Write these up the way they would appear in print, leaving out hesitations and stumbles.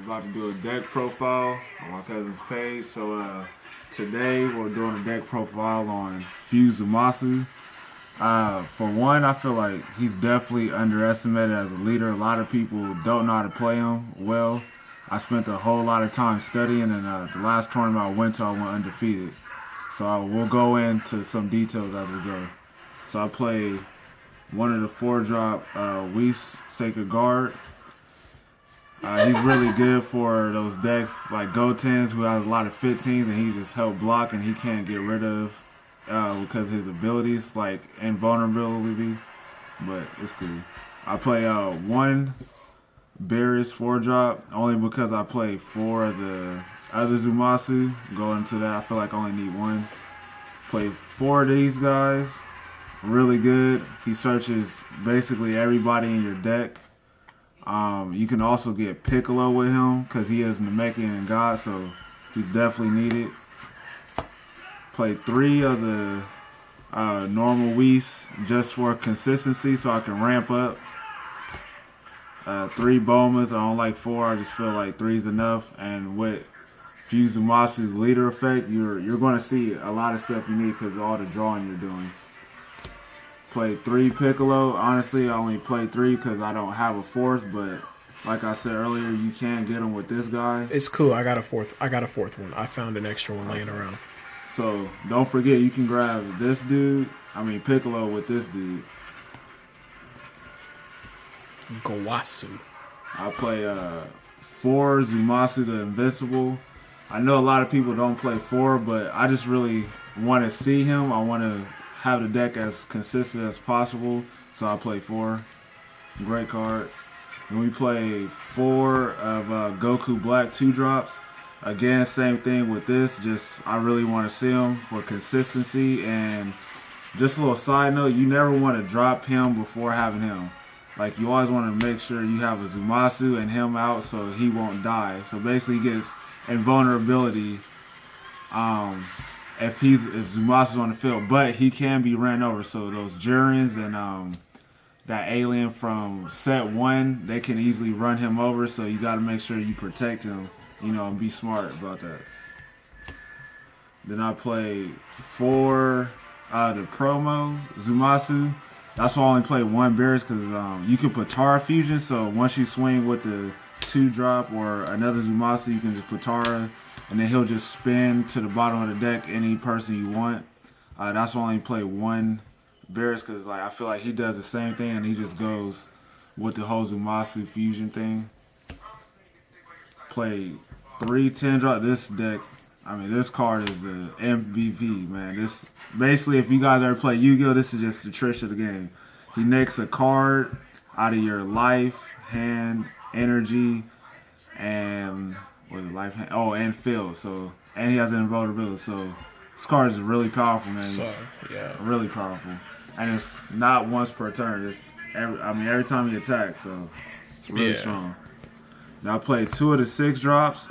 About to do a deck profile on my cousin's page. So today we're doing a deck profile on Fuse Zamasu. For one, I feel like he's definitely underestimated as a leader. A lot of people don't know how to play him well. I spent a whole lot of time studying, and the last tournament I went to, I went undefeated. So we'll go into some details as we go. So I play one of the 4-drop Whis Sacred Guard. He's really good for those decks like Goten's, who has a lot of 15s, and he just help block, and he can't get rid of because his abilities like invulnerability. But it's cool. I play one Beerus 4-drop only because I play 4 of the other Zamasu. Going into that, I feel like I only need one. Play 4 of these guys. Really good. He searches basically everybody in your deck. You can also get Piccolo with him because he is Namekian and God, so he's definitely needed. Play 3 of the normal Whis just for consistency so I can ramp up. 3 Bomas. I don't like 4. I just feel like 3 is enough. And with Fuse Zamasu's leader effect, you're going to see a lot of stuff you need because of all the drawing you're doing. Play 3 Piccolo. Honestly, I only play 3 because I don't have a 4th, but like I said earlier, you can get him with this guy. It's cool. I got a fourth one. I found an extra one laying around. So don't forget, you can grab this dude. Piccolo with this dude. Gowasu. I play 4 Zamasu the Invincible. I know a lot of people don't play 4, but I just really want to see him. I want to have the deck as consistent as possible, so I play 4. Great card. And we play 4 of Goku Black 2-drops. Again, same thing with this. Just I really want to see him for consistency. And just a little side note, you never want to drop him before having him. Like, you always want to make sure you have a Zamasu and him out so he won't die. So basically he gets invulnerability if Zamasu's on the field, but he can be ran over. So those Jarryans and that alien from set 1, they can easily run him over. So you got to make sure you protect him, and be smart about that. Then I play 4 the promos Zamasu. That's why I only play 1 Beerus because you can put Tara Fusion. So once you swing with the 2-drop or another Zamasu, you can just put Tara, and then he'll just spin to the bottom of the deck any person you want. That's why I only play 1 Beerus because I feel like he does the same thing, and he just goes with the whole Zamasu fusion thing. Play 3 10-drop. This deck, this card is the MVP, man. This basically, if you guys ever play Yu-Gi-Oh, this is just the trick of the game. He makes a card out of your life, hand, energy, and and field. So, and he has an invulnerability. So this card is really powerful, man. So, yeah, really powerful. And it's not once per turn. It's every time he attacks. So it's really strong. Now I played 2 of the 6-drops.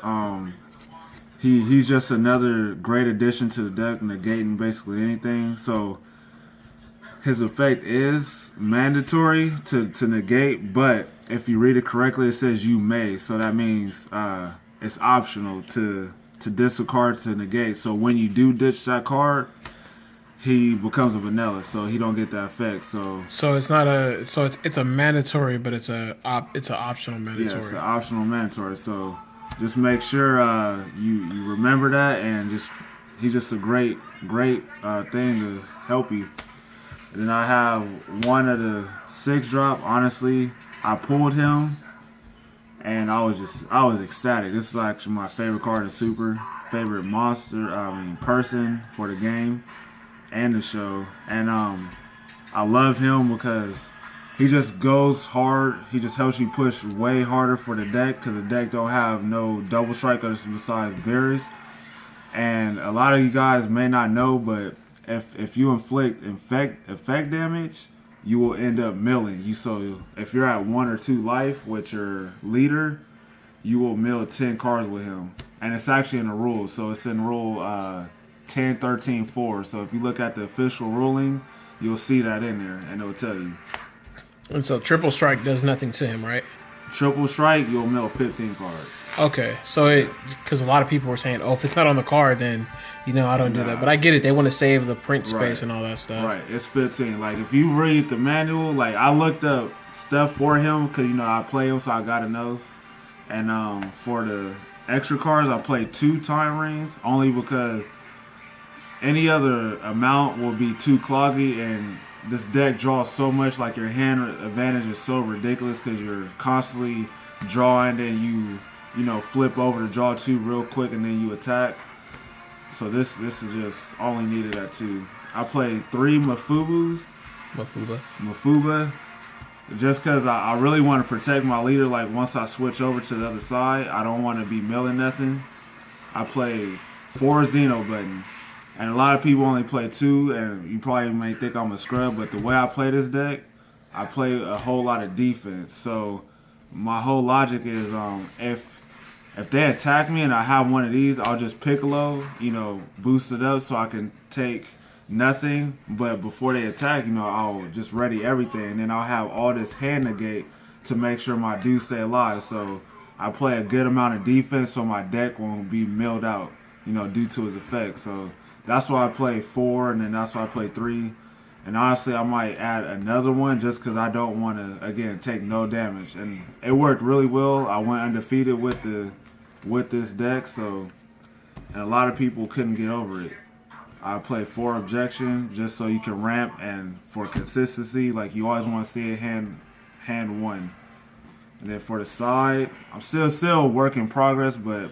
He's just another great addition to the deck, negating basically anything. So his effect is mandatory to negate, but if you read it correctly, it says you may. So that means it's optional to discard to negate. So when you do ditch that card, he becomes a vanilla, so he don't get that effect. So it's not it's a mandatory, but it's an optional mandatory. Yeah, it's an optional mandatory. So just make sure you remember that, and he's just a great thing to help you. And then I have 1 of the 6-drop. Honestly, I pulled him, and I was ecstatic. This is actually my favorite card in Super. Favorite person for the game and the show. And I love him because he just goes hard. He just helps you push way harder for the deck because the deck don't have no double strikers besides Beerus. And a lot of you guys may not know, but if you inflict effect damage, you will end up milling. So if you're at 1 or 2 life with your leader, you will mill 10 cards with him. And it's actually in the rules. So it's in rule 10.13.4. So if you look at the official ruling, you'll see that in there, and it'll tell you. And so triple strike does nothing to him, right? Triple strike, you'll mill 15 cards. Okay, so because a lot of people were saying, "Oh, if it's not on the card, then I don't do that." Nah. But I get it; they want to save the print Right. space and all that stuff. Right. It's 15. Like if you read the manual, like I looked up stuff for him because I play him, so I gotta know. And for the extra cards, I played 2 time rings only because any other amount will be too cloggy, and this deck draws so much. Like your hand advantage is so ridiculous because you're constantly drawing, and you flip over to draw 2 real quick, and then you attack. So this is just only needed at 2. I played 3 Mafuba, just because I really want to protect my leader. Like once I switch over to the other side, I don't want to be milling nothing. I played 4 Xeno button, and a lot of people only play 2, and you probably may think I'm a scrub, but the way I play this deck, I play a whole lot of defense. So my whole logic is if they attack me and I have one of these, I'll just Piccolo, boost it up so I can take nothing. But before they attack, I'll just ready everything. And then I'll have all this hand negate to make sure my dudes stay alive. So I play a good amount of defense so my deck won't be milled out, due to his effects. So that's why I play 4, and then that's why I play 3. And honestly, I might add another one just because I don't want to, again, take no damage. And it worked really well. I went undefeated with this deck, and a lot of people couldn't get over it. I play 4 objection just so you can ramp, and for consistency, like you always want to see it hand 1. And then for the side, I'm still work in progress, but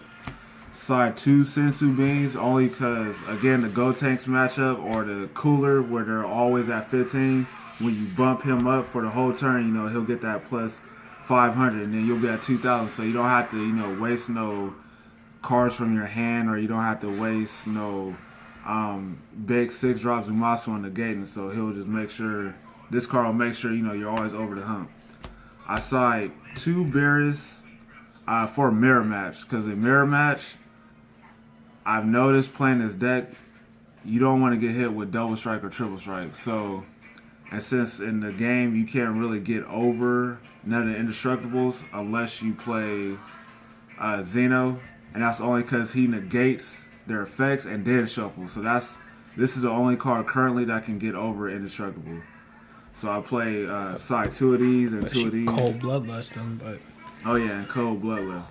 side 2 sensu beans only because again the Go Tanks matchup or the cooler where they're always at 15. When you bump him up for the whole turn, he'll get that plus 500, and then you'll be at 2,000. So you don't have to waste no cards from your hand, or you don't have to waste no big 6-drop zamasu on the gate. And so he'll just make sure this card will make sure you're always over the hump. I side 2 Beerus for a mirror match because in mirror match, I've noticed playing this deck, you don't want to get hit with double strike or triple strike. So, and since in the game you can't really get over none of the indestructibles unless you play Xeno, and that's only because he negates their effects and then shuffles. So this is the only card currently that can get over indestructible. So I play side 2 of these and 2 of these. Cold Bloodlust them, but oh yeah, and Cold Bloodlust.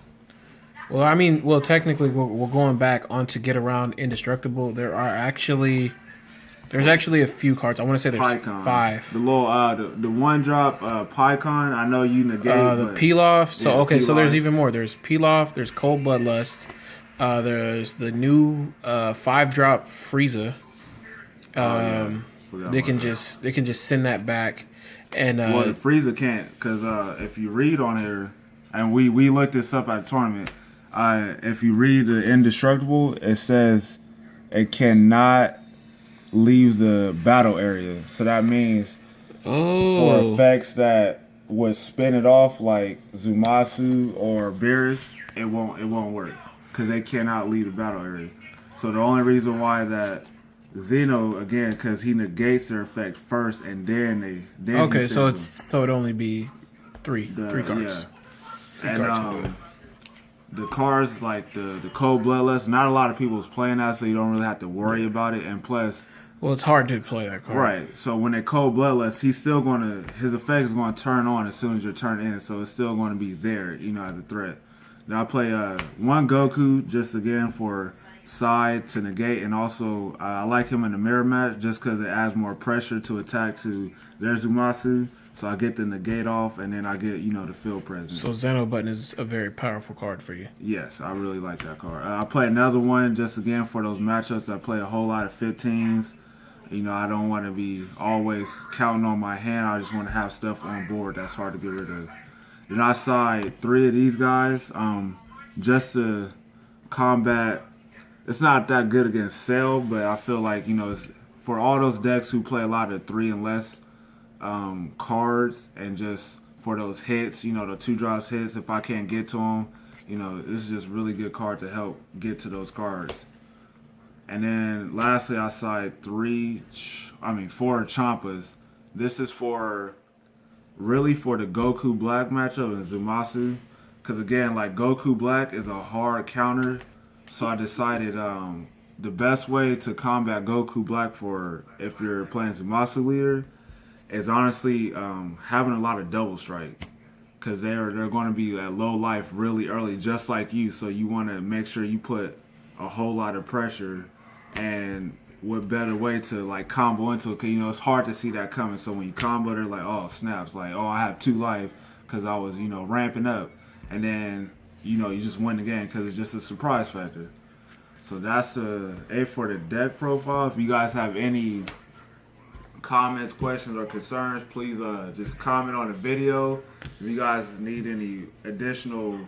Well, technically, we're going back on to get around indestructible. There's actually a few cards. I want to say there's Pycon. 5. The little the 1-drop Pycon. I know you negate the Pilaf. So yeah, okay, Pilaf. so there's even more. There's Pilaf. There's Cold Bloodlust. There's the new 5-drop Frieza. They can just send that back, and well, the Frieza can't because if you read on here, and we looked this up at the tournament. If you read the indestructible, it says it cannot leave the battle area. So that means for effects that would spin it off like Zamasu or Beerus, it won't work because they cannot leave the battle area. So the only reason why that Xeno, again, because he negates their effect first and then okay, so it'd only be three cards. Yeah. And the cards like the Cold Bloodlust, not a lot of people is playing that, so you don't really have to worry about it. And plus, well, it's hard to play that card. Right. So when they Cold Bloodlust, his effect is going to turn on as soon as your turn ends, so it's still going to be there, as a threat. Then I play 1 Goku just again for side to negate, and also I like him in the mirror match just because it adds more pressure to attack to their Zamasu. So I get the negate off, and then I get, the field presence. So Xeno Button is a very powerful card for you. Yes, I really like that card. I play another one just again for those matchups. I play a whole lot of 15s. I don't want to be always counting on my hand. I just want to have stuff on board that's hard to get rid of. Then I side 3 of these guys just to combat. It's not that good against Cell, but I feel like, for all those decks who play a lot of 3 and less cards, and just for those hits, the 2-drops hits, if I can't get to them, this is just really good card to help get to those cards. And then lastly, I side 4 Champas. This is really for the Goku Black matchup and Zamasu, Because again, like Goku Black is a hard counter. So I decided the best way to combat Goku Black for if you're playing Zamasu leader is honestly having a lot of double strike. Because they're going to be at low life really early, just like you. So you want to make sure you put a whole lot of pressure, and what better way to like combo into it? Because it's hard to see that coming. So when you combo, they're like, oh snaps, like oh I have 2 life because I was ramping up, and then you just win the game because it's just a surprise factor. So that's it for the deck profile. If you guys have any comments, questions, or concerns, please just comment on the video. If you guys need any additional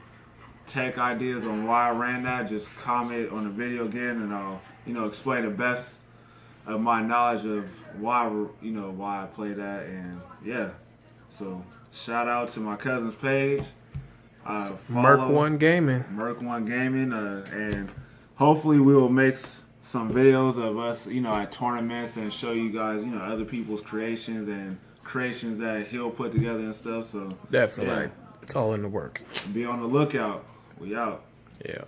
tech ideas on why I ran that, just comment on the video again, and I'll explain the best of my knowledge of why I play that. And yeah, so shout out to my cousin's page, Merc One Gaming, and hopefully we will make some videos of us, at tournaments and show you guys, other people's creations and creations that he'll put together and stuff. So definitely, it's all in the work. Be on the lookout. We out. Yeah.